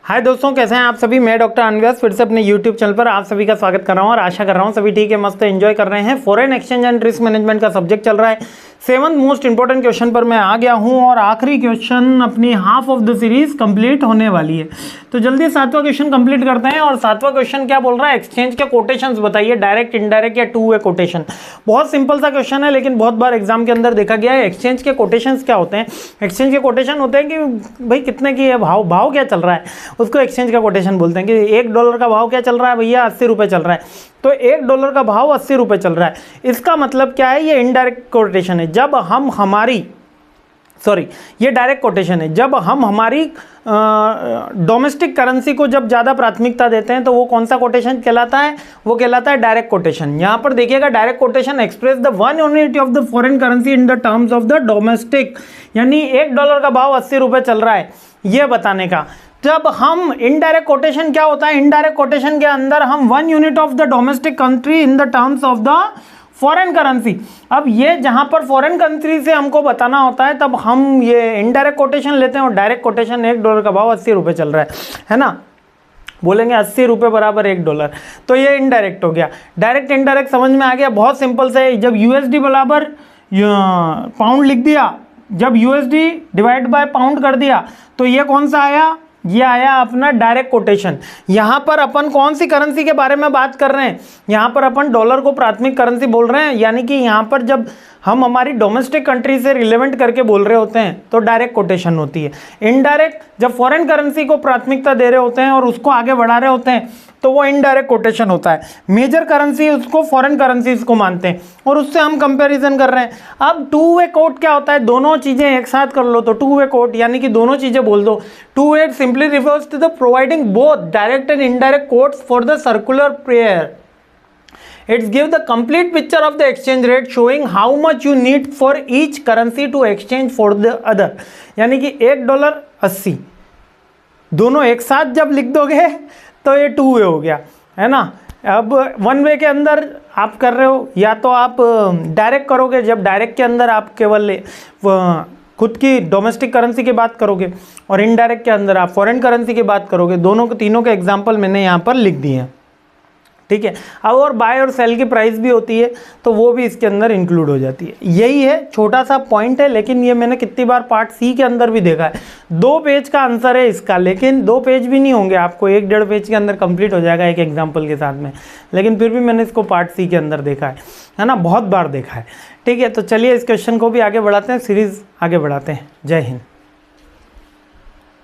हाय दोस्तों, कैसे हैं आप सभी। मैं डॉक्टर अनव्यास फिर से अपने यूट्यूब चैनल पर आप सभी का स्वागत कर रहा हूं और आशा कर रहा हूं सभी ठीक है, मस्त एंजॉय कर रहे हैं। Foreign exchange and risk management का सब्जेक्ट चल रहा है। 7th मोस्ट इंपॉर्टेंट क्वेश्चन पर मैं आ गया हूं और आखिरी क्वेश्चन अपनी half of the series complete होने वाली है। तो जल्दी 7वां क्वेश्चन कंप्लीट करते हैं। और 7वां क्वेश्चन क्या बोल रहा है, एक्सचेंज के कोटेशंस बताइए, डायरेक्ट, इनडायरेक्ट या टू वे कोटेशन। बहुत सिंपल सा क्वेश्चन है, लेकिन बहुत बार एग्जाम के अंदर देखा गया है। एक्सचेंज के कोटेशंस क्या होते हैं? एक्सचेंज के कोटेशन होते हैं कि भाई कितने की है भाव क्या चल रहा है, उसको एक्सचेंज का कोटेशन बोलते हैं। कि $1 का भाव क्या चल रहा है भैया, 80 रुपये चल रहा है। तो $1 का भाव 80 रुपये चल रहा है। इसका मतलब क्या है, ये इनडायरेक्ट कोटेशन है। जब हम हमारी ये डायरेक्ट कोटेशन है। जब हम हमारी डोमेस्टिक करेंसी को जब ज़्यादा प्राथमिकता देते हैं तो वो कौन सा कोटेशन कहलाता है? वो कहलाता है डायरेक्ट कोटेशन। यहाँ पर देखिएगा, direct quotation express the one unit of the foreign currency in the terms of the domestic, यानी $1 का भाव 80 रुपये चल रहा है, ये बताने का। जब हम इनडायरेक्ट कोटेशन क्या होता है, इनडायरेक्ट कोटेशन के अंदर हम one unit of the domestic country in the terms of the foreign currency. अब ये जहां पर फॉरेन कंट्री से हमको बताना होता है तब हम ये इनडायरेक्ट कोटेशन लेते हैं। और डायरेक्ट कोटेशन $1 का भाव 80 रुपये चल रहा है ना। बोलेंगे 80 रुपये बराबर $1, तो ये इनडायरेक्ट हो गया। डायरेक्ट इनडायरेक्ट समझ में आ गया, बहुत सिंपल से। जब USD बराबर पाउंड लिख दिया, जब USD डिवाइड बाय पाउंड कर दिया, तो ये कौन सा आया? ये आया अपना डायरेक्ट कोटेशन। यहां पर अपन कौन सी करेंसी के बारे में बात कर रहे हैं? यहां पर अपन डॉलर को प्राथमिक करेंसी बोल रहे हैं, यानी कि यहां पर जब हम हमारी डोमेस्टिक कंट्री से रिलेवेंट करके बोल रहे होते हैं तो डायरेक्ट कोटेशन होती है। इनडायरेक्ट जब फॉरेन करेंसी को प्राथमिकता दे रहे होते हैं और उसको आगे बढ़ा रहे होते हैं तो वो इनडायरेक्ट कोटेशन होता है। मेजर करेंसी उसको फॉरेन करेंसीज को मानते हैं और उससे हम कंपैरिजन कर रहे हैं। अब टू वे कोट क्या होता है? दोनों चीजें एक साथ कर लो तो टू वे कोट, यानी कि दोनों चीजें बोल दो। Two way simply refers to the providing both direct and indirect quotes for the circular pair. It's give the complete picture of the exchange rate showing how much you need for each currency to exchange for the other. यानी कि $1 80 दोनों एक साथ जब लिख दोगे तो ये टू वे हो गया, है ना। अब वन वे के अंदर आप कर रहे हो, या तो आप डायरेक्ट करोगे। जब डायरेक्ट के अंदर आप केवल खुद की डोमेस्टिक करेंसी की बात करोगे और इनडायरेक्ट के अंदर आप फॉरेन करेंसी की बात करोगे। दोनों के तीनों के एग्जाम्पल मैंने यहाँ पर लिख दिए हैं, ठीक है। अब और बाय और सेल की प्राइस भी होती है तो वो भी इसके अंदर इंक्लूड हो जाती है। यही है, छोटा सा पॉइंट है, लेकिन ये मैंने कितनी बार पार्ट सी के अंदर भी देखा है। 2 पेज का आंसर है इसका, लेकिन 2 पेज भी नहीं होंगे, आपको 1-1.5 पेज के अंदर कंप्लीट हो जाएगा एक एग्जाम्पल के साथ में। लेकिन फिर भी मैंने इसको पार्ट सी के अंदर देखा है ना, बहुत बार देखा है, ठीक है। तो चलिए इस क्वेश्चन को भी आगे बढ़ाते हैं, सीरीज आगे बढ़ाते हैं। जय हिंद।